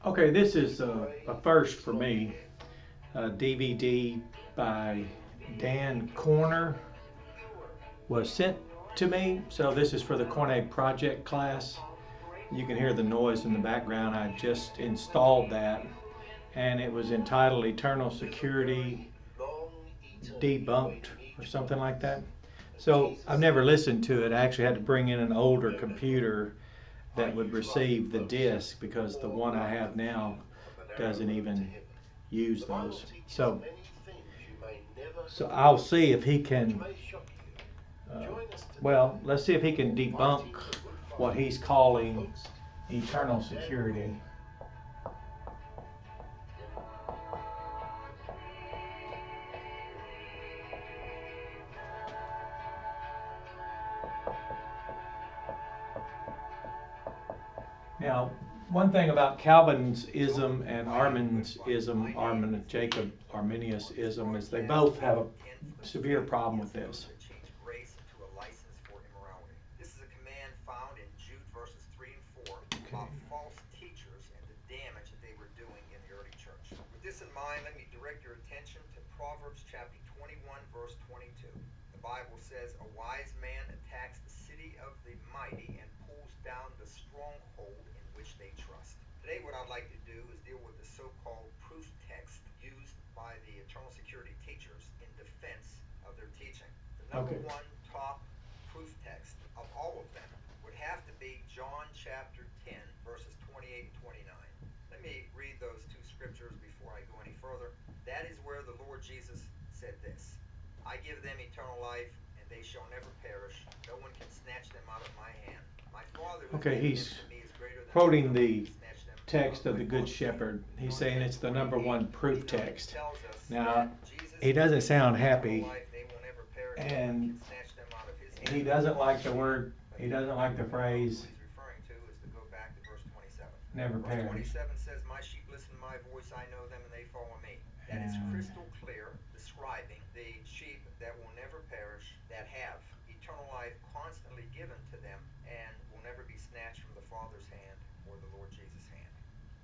Okay, this is a first for me. A DVD by Dan Koine was sent to me. So this is for the Koine Project class. You can hear the noise in the background. I just installed that, and it was entitled Eternal Security Debunked or something like that. So I've never listened to it. I actually had to bring in an older computer that would receive the disc because the one I have now doesn't even use those. So I'll see if he can, well, let's see if he can debunk what he's calling eternal security. Now, one thing about Calvinism and Arminianism, Arminianism, is they both have a severe problem with this. About false teachers and the damage that they were doing in the early church. With this in mind, let me direct your attention to Proverbs chapter 21, verse 22. The Bible says, "A wise man attacks the city of the mighty and pulls down the stronghold in which they trust." Today, what I'd like to do is deal with the so-called proof text used by the eternal security teachers in defense of their teaching. The number one top proof text of all of them would have to be John chapter 10, verses 28 and 29. Let me read those two scriptures before I go any further. That is where the Lord Jesus said this: "I give them eternal life, and they shall never perish. No one can snatch them out of my hand. My Father who gave them to me is greater than quoting the text of the Good Shepherd. He's saying it's the number one proof text. Now, he doesn't sound happy, and he doesn't like the word, he doesn't like the phrase, never perish. Verse 27 says, "My sheep listen to my voice, I know them, and they follow me." That is crystal clear, describing the sheep that will never perish, that have eternal life constantly given to them, and will never be snatched from the Father's hand or the Lord Jesus' hand.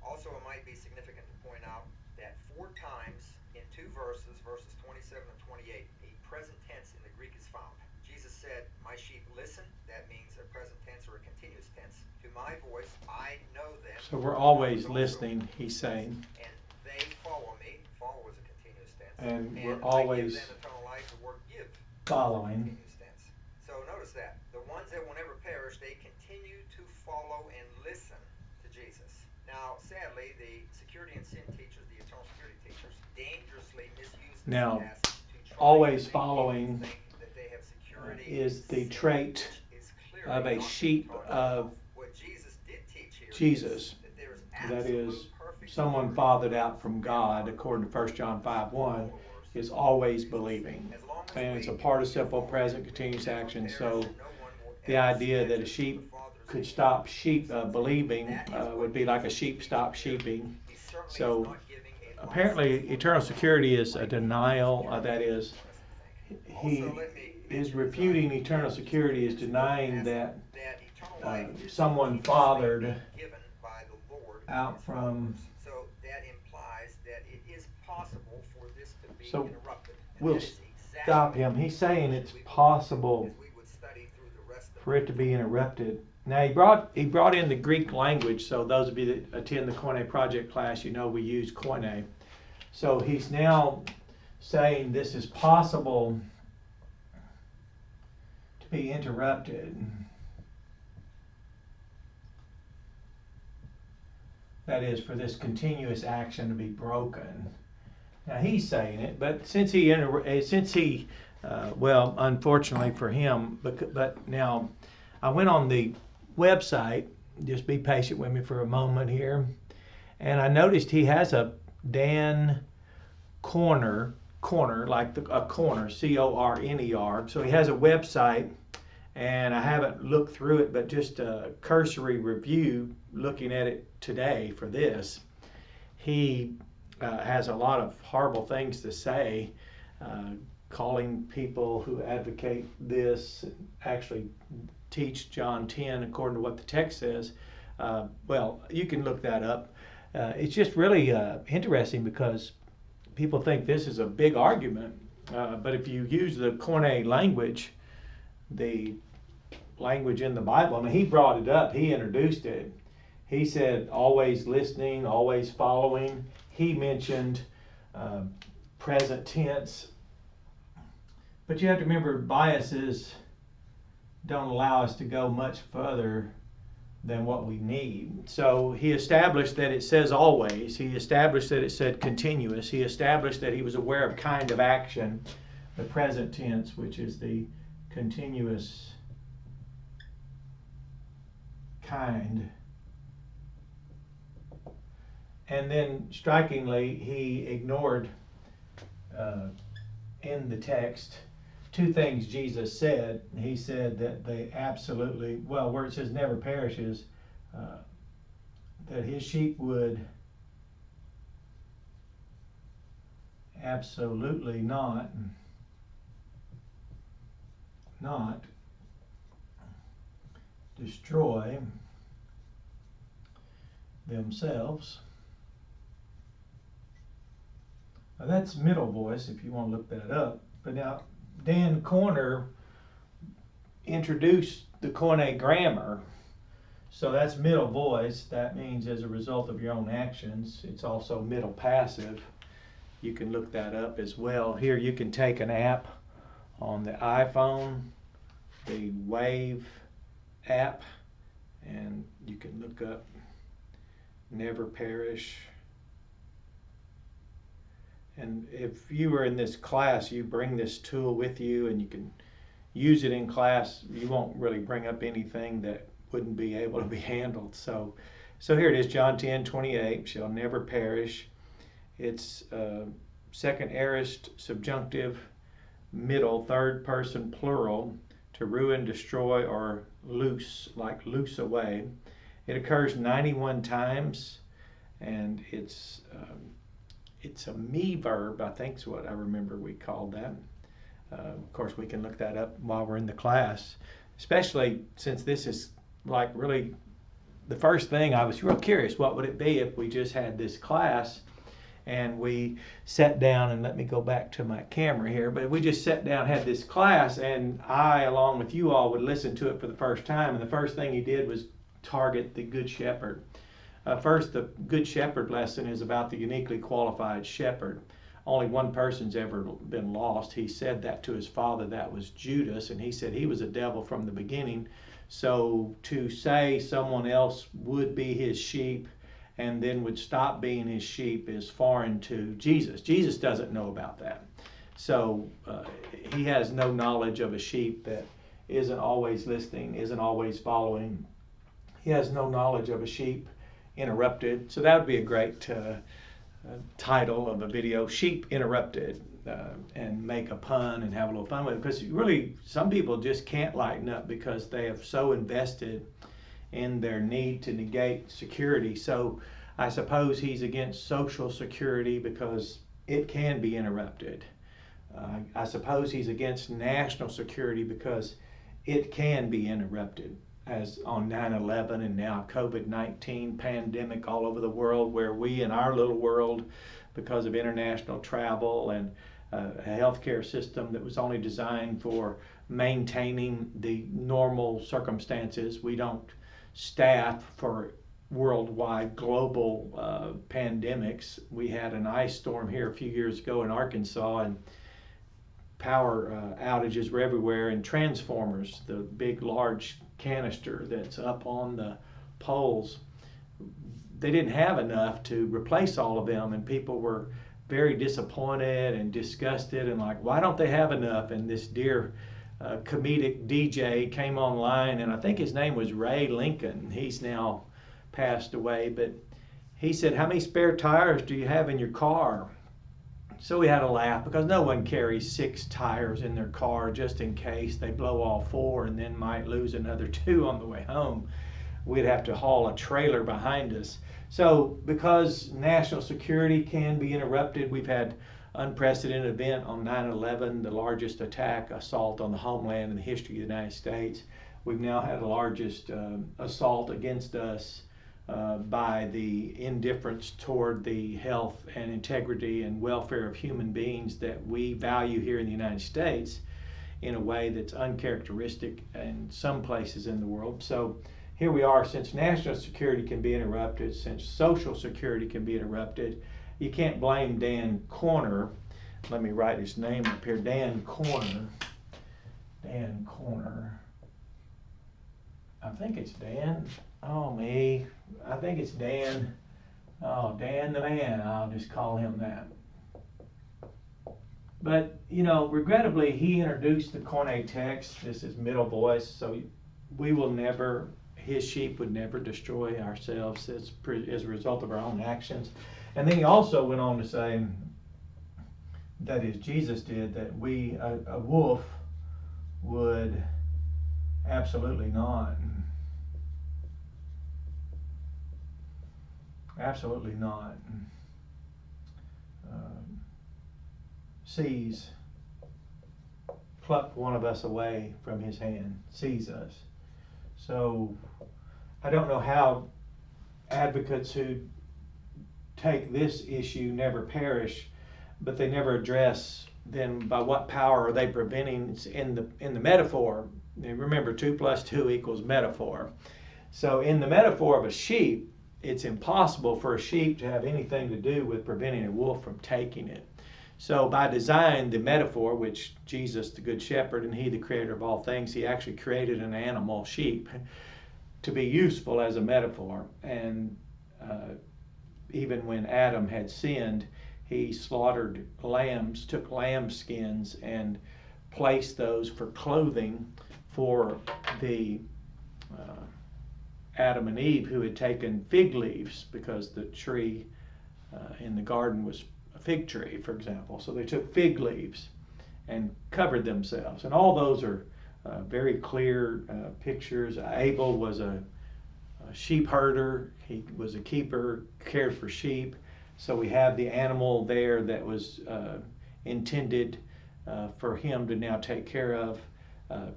Also, it might be significant to point out that 4 times in 2 verses, verses 27 and 28, a present tense in the Greek is found. Jesus said, "My sheep listen." That means a present tense or a continuous tense. "To my voice, I know them." So we're always listening, he's saying. "And they follow me." Follow is a continuous tense. And we're always I give them eternal life. The word "give" following. Continuous tense. So notice that. The ones that will never perish, they continue to follow and listen to Jesus. Now, sadly, the security and sin teachers, the eternal security teachers, dangerously misuse this passage to try always to following think that they have security is the trait of a sheep of what Jesus did teach here Jesus. that there is That is, absolute perfect someone fathered out from God, according to 1 John 5:1, is always believing. And it's a participle, present, continuous action. So the idea that a sheep could stop believing would be like a sheep stop sheeping. So apparently eternal security is a denial, that is, he is refuting eternal security, is denying that someone fathered out from. So that implies that it is possible for this to be So interrupted. we'll stop him. He's saying it's possible for it to be interrupted. Now he brought in the Greek language, so those of you that attend the Koine Project class, you know we use Koine. So he's now saying this is possible to be interrupted. That is, for this continuous action to be broken. Now he's saying it, but since he well, unfortunately for him, but now I went on the website, just be patient with me for a moment here, and I noticed he has a Dan Koine, like a corner, C-O-R-N-E-R. So he has a website, and I haven't looked through it, but just a cursory review looking at it today for this. He has a lot of horrible things to say, calling people who advocate this, actually teach John 10 according to what the text says. Well, you can look that up. it's just really interesting because people think this is a big argument, but if you use the Koine language, the language in the Bible, and he brought it up, he introduced it. He said always listening, always following. He mentioned present tense. But you have to remember, biases don't allow us to go much further than what we need. So he established that it says always. He established that it said continuous. He established that he was aware of kind of action, the present tense, which is the continuous kind. And then strikingly, he ignored in the text two things Jesus said. He said that they absolutely, well, where it says never perishes, that his sheep would absolutely not destroy themselves. Now that's middle voice if you want to look that up. But now Dan Koine introduced the Koine grammar. So that's middle voice. That means as a result of your own actions. It's also middle passive. You can look that up as well. Here you can take an app on the iPhone, the Wave app, and you can look up never perish. And if you were in this class, you bring this tool with you and you can use it in class. You won't really bring up anything that wouldn't be able to be handled. So here it is, John 10:28, shall never perish. It's second aorist subjunctive, middle, third person plural, to ruin, destroy, or loose, like loose away. It occurs 91 times, and it's a me verb, I think is what I remember we called that. Of course, we can look that up while we're in the class, especially since this is like really the first thing. I was real curious, what would it be if we just had this class and we sat down, and let me go back to my camera here, but we just sat down, had this class, and I, along with you all, would listen to it for the first time, and the first thing he did was target the Good Shepherd. First, the Good Shepherd lesson is about the uniquely qualified shepherd. Only one person's ever been lost. He said that to his father, that was Judas, and he said he was a devil from the beginning. So to say someone else would be his sheep and then would stop being his sheep is foreign to Jesus. Jesus doesn't know about that. So he has no knowledge of a sheep that isn't always listening, isn't always following. He has no knowledge of a sheep interrupted. So that would be a great title of a video, Sheep Interrupted, and make a pun and have a little fun with it. Because really, some people just can't lighten up because they have so invested in their need to negate security. So I suppose he's against social security because it can be interrupted. I suppose he's against national security because it can be interrupted, as on 9/11 and now COVID-19 pandemic all over the world, where we in our little world, because of international travel and a healthcare system that was only designed for maintaining the normal circumstances, we don't staff for worldwide global pandemics. We had an ice storm here a few years ago in Arkansas, and power outages were everywhere, and transformers, the big large canister that's up on the poles, they didn't have enough to replace all of them, and people were very disappointed and disgusted and like, why don't they have enough? And this dear comedic DJ came online, and I think his name was Ray Lincoln. He's now passed away, but he said, how many spare tires do you have in your car? So we had a laugh because no one carries 6 tires in their car just in case they blow all 4 and then might lose another 2 on the way home. We'd have to haul a trailer behind us. So because national security can be interrupted, we've had unprecedented event on 9/11, the largest attack, assault on the homeland in the history of the United States. We've now had the largest assault against us by the indifference toward the health and integrity and welfare of human beings that we value here in the United States in a way that's uncharacteristic in some places in the world. So here we are, since national security can be interrupted, since social security can be interrupted, you can't blame Dan Koine. Let me write his name up here. Dan Koine. Dan Koine. I think it's Dan. Oh, me. I think it's Dan. Oh, Dan the man. I'll just call him that. But, you know, regrettably, he introduced the Koine text. This is middle voice, so we will never, his sheep would never destroy ourselves as a result of our own actions. And then he also went on to say, that is, Jesus did, that we, a wolf would absolutely not pluck one of us away from his hand, seize us. So I don't know how advocates who take this issue never perish, but they never address then by what power are they preventing. It's in the metaphor. Remember, 2 + 2 = metaphor. So in the metaphor of a sheep, it's impossible for a sheep to have anything to do with preventing a wolf from taking it. So by design, the metaphor, which Jesus, the Good Shepherd, and he, the creator of all things, he actually created an animal, sheep, to be useful as a metaphor. And even when Adam had sinned, he slaughtered lambs, took lamb skins, and placed those for clothing for the Adam and Eve who had taken fig leaves, because the tree in the garden was a fig tree, for example. So they took fig leaves and covered themselves. And all those are very clear pictures. Abel was a sheep herder. He was a keeper, cared for sheep. So we have the animal there that was intended for him to now take care of,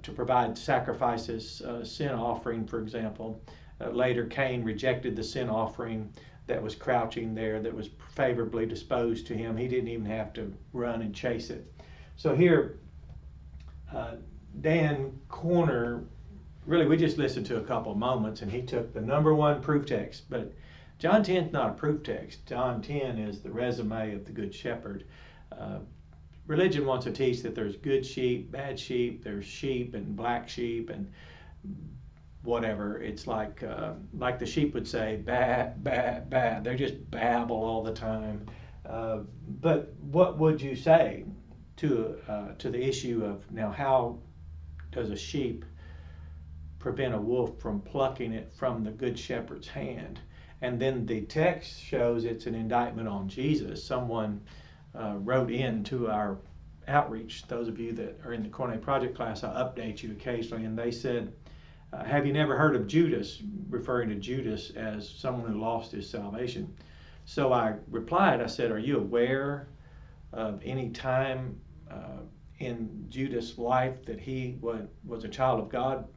to provide sacrifices, sin offering, for example. Later, Cain rejected the sin offering that was crouching there, that was favorably disposed to him. He didn't even have to run and chase it. So here, Dan Koine, really, we just listened to a couple of moments, and he took the #1 proof text. But John 10 is not a proof text. John 10 is the resume of the Good Shepherd. Religion wants to teach that there's good sheep, bad sheep, there's sheep and black sheep and whatever. It's like the sheep would say, bah, bah, bah. They just babble all the time. But what would you say to the issue of, now, how does a sheep prevent a wolf from plucking it from the Good Shepherd's hand? And then the text shows it's an indictment on Jesus. Someone wrote in to our outreach, those of you that are in the Koine Project class, I update you occasionally, and they said, have you never heard of Judas, referring to Judas as someone who lost his salvation? So I replied, I said, are you aware of any time in Judas' life that he was a child of God,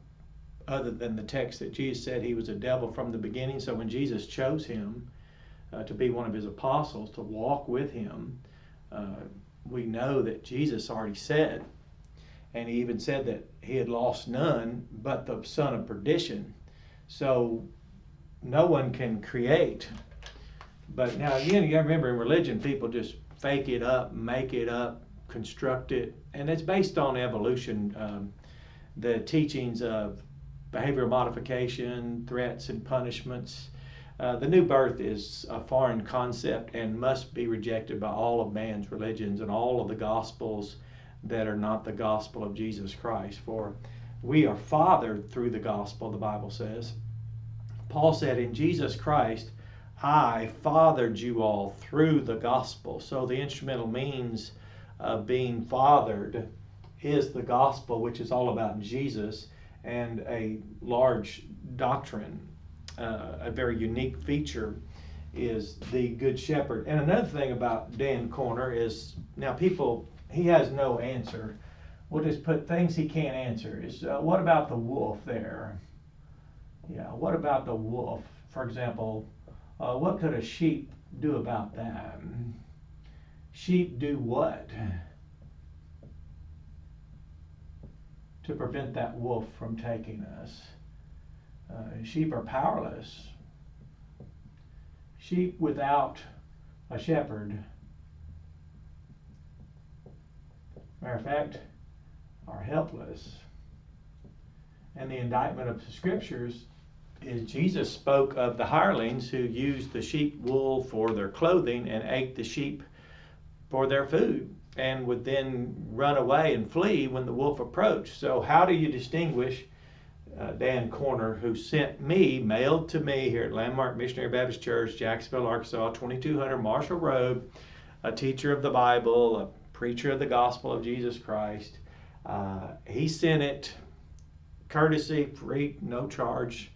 other than the text that Jesus said he was a devil from the beginning? So when Jesus chose him to be one of his apostles, to walk with him, we know that Jesus already said, and he even said that he had lost none but the son of perdition. So no one can create. But now again, you gotta remember, in religion, people just fake it up, make it up, construct it, and it's based on evolution. The teachings of behavioral modification, threats and punishments. The new birth is a foreign concept and must be rejected by all of man's religions and all of the gospels that are not the gospel of Jesus Christ. For we are fathered through the gospel, the Bible says. Paul said, in Jesus Christ, I fathered you all through the gospel. So the instrumental means of being fathered is the gospel, which is all about Jesus, and a large doctrine, a very unique feature, is the Good Shepherd. And another thing about Dan Koine is, now people, he has no answer. We'll just put things he can't answer. Is what about the wolf there? Yeah, what about the wolf? for example, what could a sheep do about that? Sheep do what to prevent that wolf from taking us? Sheep are powerless. Sheep without a shepherd, matter of fact, are helpless. And the indictment of the scriptures is Jesus spoke of the hirelings who used the sheep wool for their clothing and ate the sheep for their food, and would then run away and flee when the wolf approached. So how do you distinguish Dan Koine, who sent me, mailed to me here at Landmark Missionary Baptist Church, Jacksonville, Arkansas, 2200 Marshall Road, a teacher of the Bible, a preacher of the gospel of Jesus Christ. He sent it courtesy, free, no charge.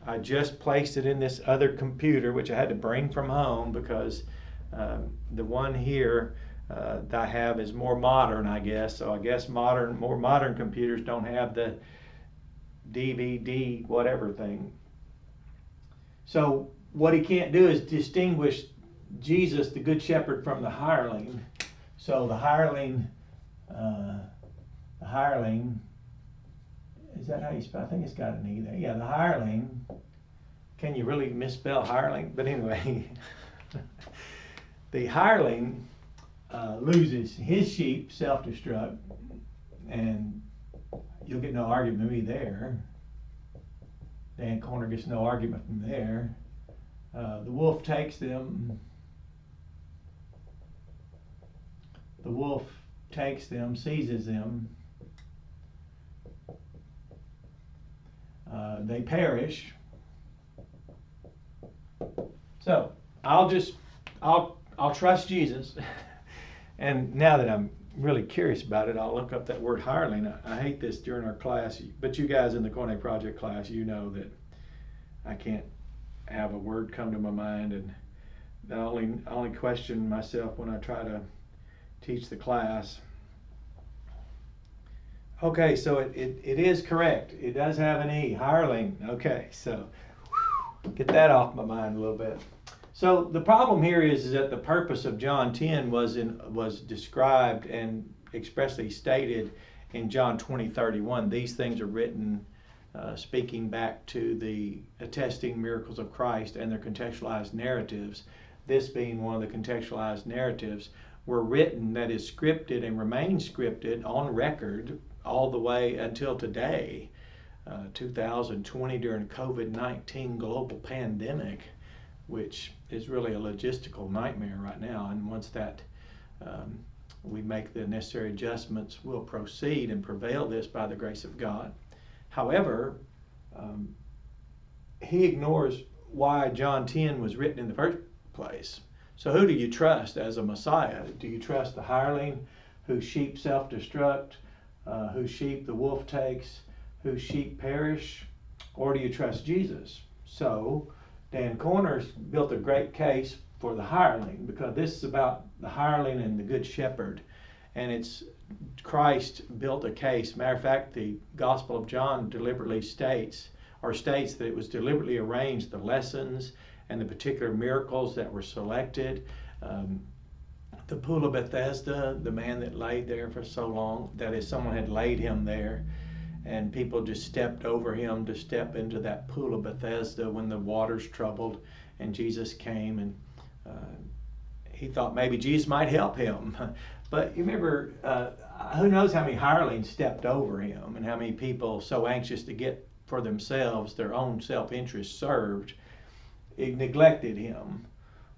I just placed it in this other computer, which I had to bring from home because the one here that I have is more modern, I guess. So I guess more modern computers don't have the DVD whatever thing. So what he can't do is distinguish Jesus, the good shepherd, from the hireling. So the hireling, is that how you spell? I think it's got an E there. Yeah, the hireling. Can you really misspell hireling? But anyway, the hireling loses his sheep, self-destruct, and you'll get no argument with me there. Dan Koine gets no argument from there. The wolf takes them. The wolf takes them, seizes them. They perish. So I'll trust Jesus. And now that I'm really curious about it, I'll look up that word hireling. I hate this during our class, but you guys in the Koine Project class, you know that I can't have a word come to my mind, and I only question myself when I try to teach the class. Okay, so it is correct. It does have an E, hireling. Okay, so get that off my mind a little bit. So the problem here is that the purpose of John 10 was described and expressly stated in John 20:31. These things are written speaking back to the attesting miracles of Christ and their contextualized narratives. This being one of the contextualized narratives, were written, that is scripted and remains scripted on record all the way until today, 2020, during COVID-19 global pandemic, which is really a logistical nightmare right now. And once that we make the necessary adjustments, we'll proceed and prevail this by the grace of God. However, he ignores why John 10 was written in the first place. So who do you trust as a Messiah? Do you trust the hireling, whose sheep self-destruct, whose sheep the wolf takes, whose sheep perish, or do you trust Jesus? So Dan Koine built a great case for the hireling, because this is about the hireling and the good shepherd, and it's Christ built a case. Matter of fact, the Gospel of John deliberately states that it was deliberately arranged, the lessons and the particular miracles that were selected. The pool of Bethesda, the man that laid there for so long, that is, someone had laid him there, and people just stepped over him to step into that pool of Bethesda when the waters troubled, and Jesus came, and he thought maybe Jesus might help him. But you remember, who knows how many hirelings stepped over him, and how many people so anxious to get for themselves their own self-interest served, it neglected him.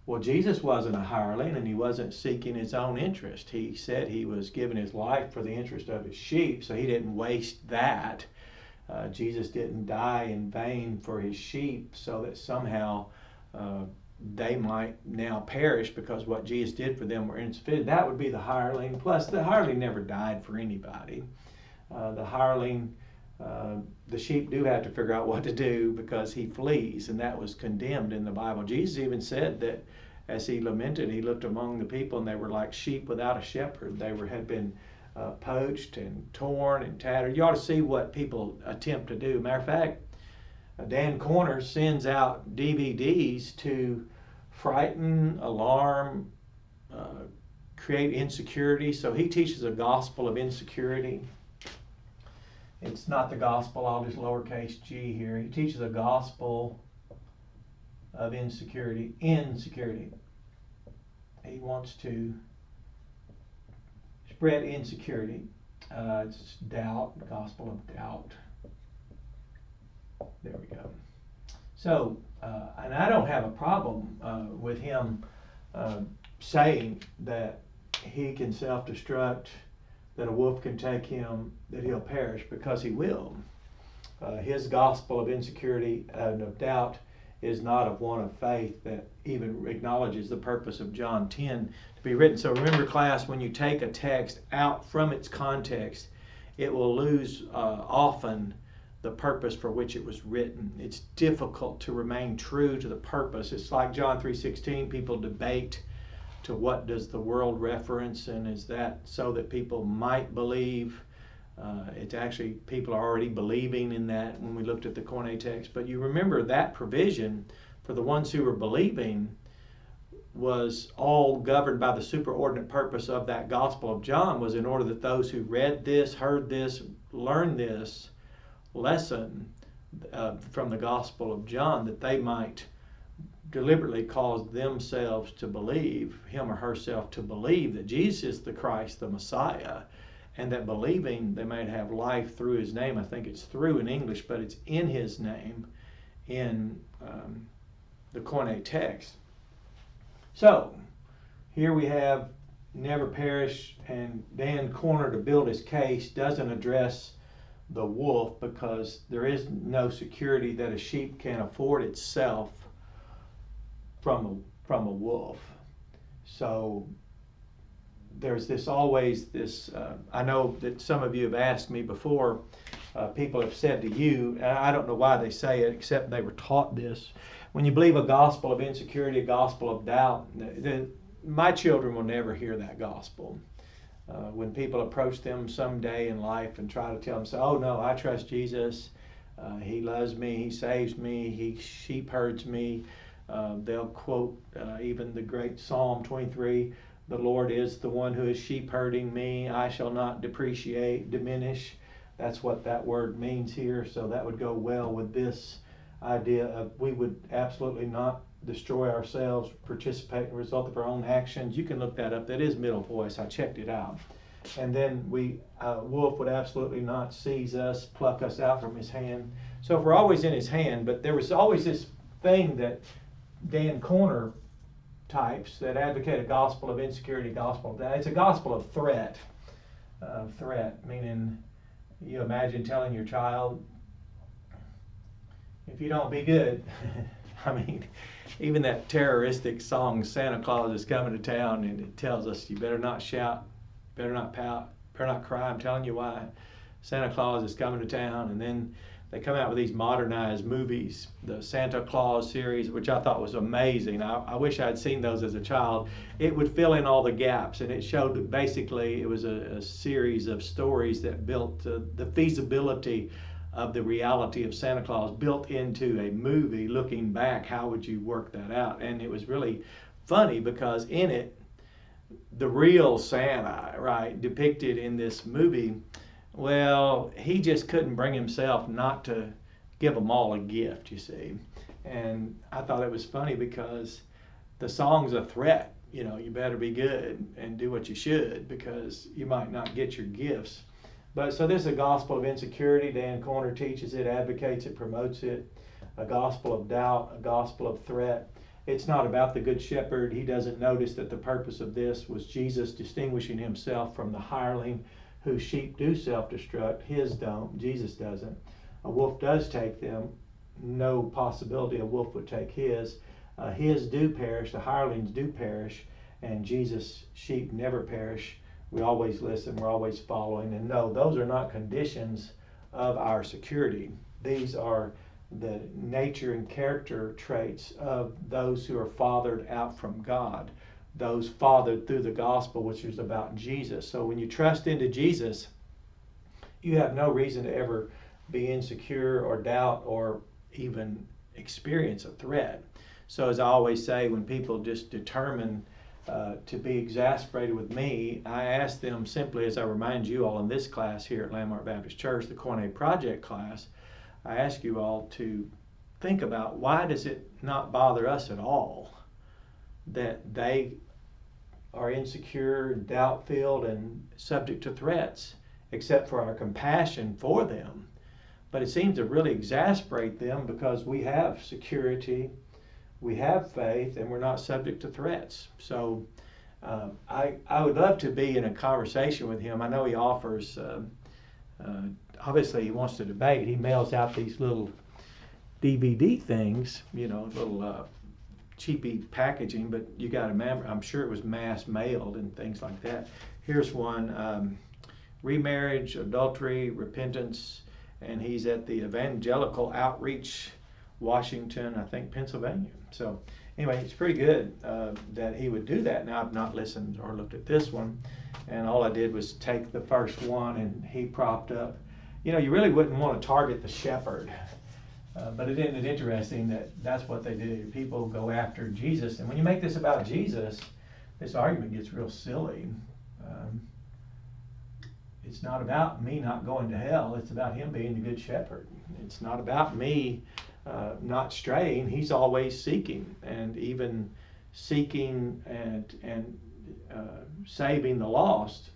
Well, Jesus wasn't a hireling, and he wasn't seeking his own interest. He said he was giving his life for the interest of his sheep, so he didn't waste that. Jesus didn't die in vain for his sheep so that somehow they might now perish because what Jesus did for them were insufficient. That would be the hireling. Plus, the hireling never died for anybody. The hireling, the sheep do have to figure out what to do because he flees, and that was condemned in the Bible. Jesus even said that as he lamented, he looked among the people, and they were like sheep without a shepherd. They had been poached and torn and tattered. You ought to see what people attempt to do. Matter of fact, Dan Koine sends out DVDs to frighten, alarm, create insecurity. So he teaches a gospel of insecurity. It's not the gospel, I'll just lowercase g here. He teaches a gospel of insecurity. He wants to spread insecurity. It's doubt, gospel of doubt. There we go. So, and I don't have a problem with him saying that he can self-destruct, that a wolf can take him, that he'll perish, because he will. His gospel of insecurity and of doubt is not of one of faith that even acknowledges the purpose of John 10 to be written. So remember, class, when you take a text out from its context, it will lose often the purpose for which it was written. It's difficult to remain true to the purpose. It's like John 3:16, people debate to what does the world reference, and is that so that people might believe? It's actually, people are already believing in that when we looked at the Koine text. But you remember that provision for the ones who were believing was all governed by the superordinate purpose of that Gospel of John, was in order that those who read this, heard this, learned this lesson from the Gospel of John, that they might deliberately cause themselves to believe, him or herself to believe that Jesus is the Christ, the Messiah, and that believing they might have life through his name. I think it's through in English, but it's in his name in the Koine text. So here we have never perish, and Dan Koine, to build his case, doesn't address the wolf, because there is no security that a sheep can afford itself from a wolf. So there's this always this, I know that some of you have asked me before, people have said to you, and I don't know why they say it except they were taught this, when you believe a gospel of insecurity, a gospel of doubt, my children will never hear that gospel. When people approach them someday in life and try to tell them, say, oh no, I trust Jesus, he loves me, he saves me, he sheep herds me, they'll quote even the great Psalm 23, the Lord is the one who is sheep herding me, I shall not diminish. That's what that word means here, so that would go well with this idea of we would absolutely not destroy ourselves, participate in the result of our own actions. You can look that up. That is middle voice. I checked it out. And then wolf would absolutely not seize us, pluck us out from his hand. So if we're always in his hand, but there was always this thing that Dan Koine types that advocate a gospel of insecurity, gospel of that. It's a gospel of threat. Threat, meaning you imagine telling your child, if you don't be good, I mean, even that terroristic song, Santa Claus is coming to town, and it tells us you better not shout, better not pout, better not cry, I'm telling you why. Santa Claus is coming to town. And then they come out with these modernized movies, the Santa Claus series, which I thought was amazing. I wish I'd seen those as a child. It would fill in all the gaps, and it showed that basically it was a series of stories that built the feasibility of the reality of Santa Claus built into a movie. Looking back, how would you work that out? And it was really funny because in it, the real Santa, right, depicted in this movie, well, he just couldn't bring himself not to give them all a gift, you see. And I thought it was funny because the song's a threat. You know, you better be good and do what you should, because you might not get your gifts. But so this is a gospel of insecurity. Dan Koine teaches it, advocates it, promotes it. A gospel of doubt, a gospel of threat. It's not about the good shepherd. He doesn't notice that the purpose of this was Jesus distinguishing himself from the hireling, whose sheep do self-destruct. His don't. Jesus doesn't. A wolf does take them. No possibility a wolf would take his. His do perish. The hirelings do perish. And Jesus' sheep never perish. We always listen, we're always following, and no, those are not conditions of our security. These are the nature and character traits of those who are fathered out from God, those fathered through the gospel, which is about Jesus. So when you trust into Jesus, you have no reason to ever be insecure or doubt or even experience a threat. So as I always say, when people just determine to be exasperated with me, I ask them simply, as I remind you all in this class here at Landmark Baptist Church, the Koine Project class, I ask you all to think about, why does it not bother us at all that they are insecure, doubt-filled, and subject to threats, except for our compassion for them. But it seems to really exasperate them because we have security, we have faith, and we're not subject to threats. So I would love to be in a conversation with him. I know he offers, obviously he wants to debate. He mails out these little DVD things, little cheapy packaging, but you got to remember, I'm sure it was mass mailed and things like that. Here's one, remarriage, adultery, repentance, and he's at the Evangelical Outreach, Washington, I think, Pennsylvania. So anyway, it's pretty good that he would do that. Now, I've not listened or looked at this one, and all I did was take the first one, and he propped up. You really wouldn't want to target the shepherd, but isn't it interesting that that's what they do? People go after Jesus, and when you make this about Jesus, this argument gets real silly. It's not about me not going to hell. It's about him being the good shepherd. It's not about me not straying. He's always seeking, and even seeking and saving the lost.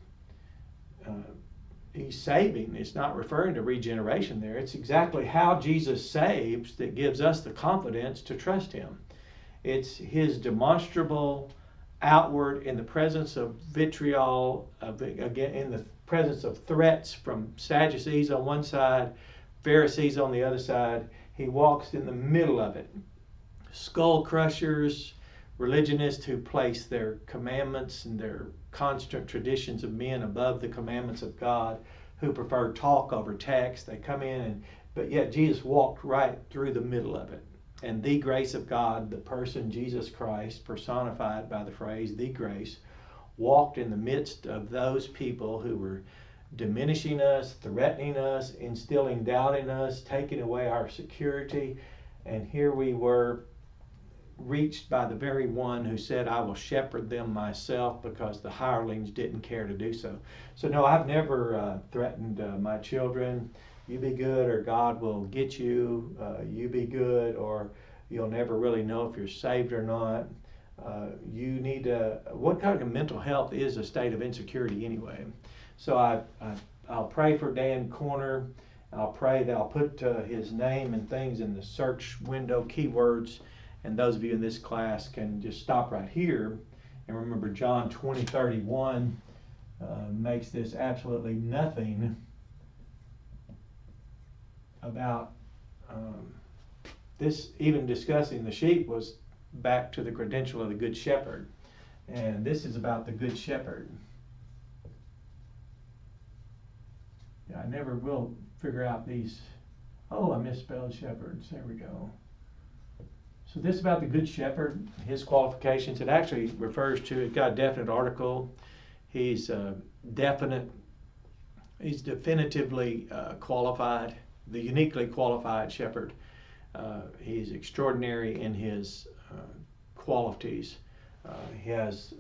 He's saving. It's not referring to regeneration there. It's exactly how Jesus saves that gives us the confidence to trust him. It's his demonstrable outward in the presence of vitriol, again in the presence of threats from Sadducees on one side, Pharisees on the other side. He walks in the middle of it. Skull crushers, religionists who place their commandments and their constant traditions of men above the commandments of God, who prefer talk over text. They come in, but yet Jesus walked right through the middle of it. And the grace of God, the person Jesus Christ, personified by the phrase the grace, walked in the midst of those people who were diminishing us, threatening us, instilling doubt in us, taking away our security. And here we were, reached by the very one who said, I will shepherd them myself, because the hirelings didn't care to do so. So no, I've never threatened my children. You be good or God will get you. You be good or you'll never really know if you're saved or not. You need to, what kind of mental health is a state of insecurity anyway? So I'll pray for Dan Koine. I'll pray that I'll put his name and things in the search window, keywords, and those of you in this class can just stop right here and remember John 20:31 makes this absolutely nothing about this. Even discussing the sheep was back to the credential of the good shepherd, and this is about the good shepherd. Yeah, I never will figure out these. Oh, I misspelled shepherds. There we go. So this is about the good shepherd, his qualifications. It actually refers to, it got a definite article. He's definitively qualified, the uniquely qualified shepherd. He's extraordinary in his qualities. He has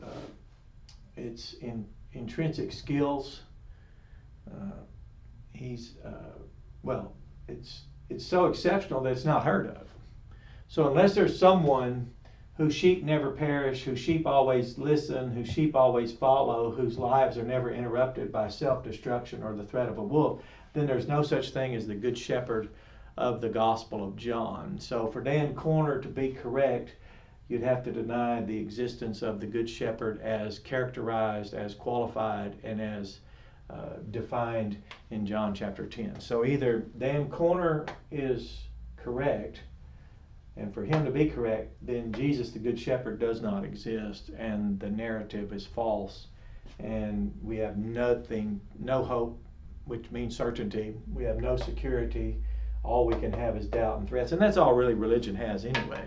its intrinsic skills. It's so exceptional that it's not heard of. So unless there's someone whose sheep never perish, whose sheep always listen, whose sheep always follow, whose lives are never interrupted by self-destruction or the threat of a wolf, then there's no such thing as the good shepherd of the Gospel of John. So for Dan Koine to be correct, you'd have to deny the existence of the good shepherd as characterized, as qualified, and as defined in John chapter 10. So either Dan Koine is correct, and for him to be correct, then Jesus the Good Shepherd does not exist, and the narrative is false, and we have nothing, no hope, which means certainty. We have no security. All we can have is doubt and threats, and that's all really religion has anyway.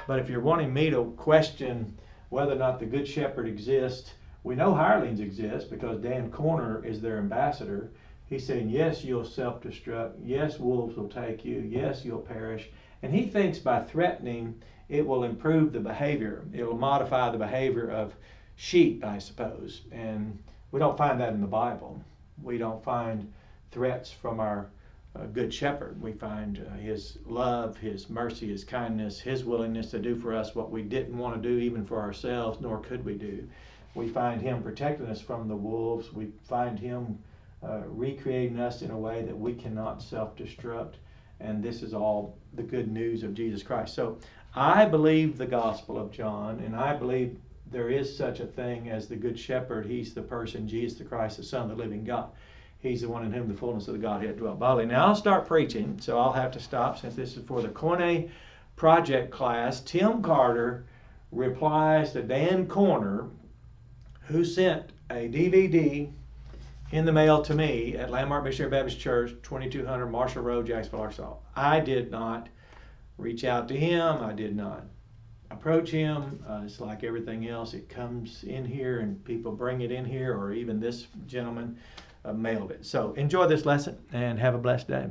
But if you're wanting me to question whether or not the Good Shepherd exists, we know hirelings exist because Dan Koine is their ambassador. He's saying, yes, you'll self-destruct. Yes, wolves will take you. Yes, you'll perish. And he thinks by threatening, it will improve the behavior. It will modify the behavior of sheep, I suppose. And we don't find that in the Bible. We don't find threats from our good shepherd. We find his love, his mercy, his kindness, his willingness to do for us what we didn't want to do even for ourselves, nor could we do. We find him protecting us from the wolves. We find him recreating us in a way that we cannot self-destruct. And this is all the good news of Jesus Christ. So I believe the Gospel of John, and I believe there is such a thing as the Good Shepherd. He's the person, Jesus the Christ, the Son of the living God. He's the one in whom the fullness of the Godhead dwelt bodily. Now I'll start preaching, so I'll have to stop since this is for the Koine Project class. Tim Carter replies to Dan Corner, who sent a DVD in the mail to me at Landmark Missionary Baptist Church, 2200 Marshall Road, Jacksonville, Arkansas. I did not reach out to him. I did not approach him. It's like everything else. It comes in here and people bring it in here, or even this gentleman mailed it. So enjoy this lesson and have a blessed day.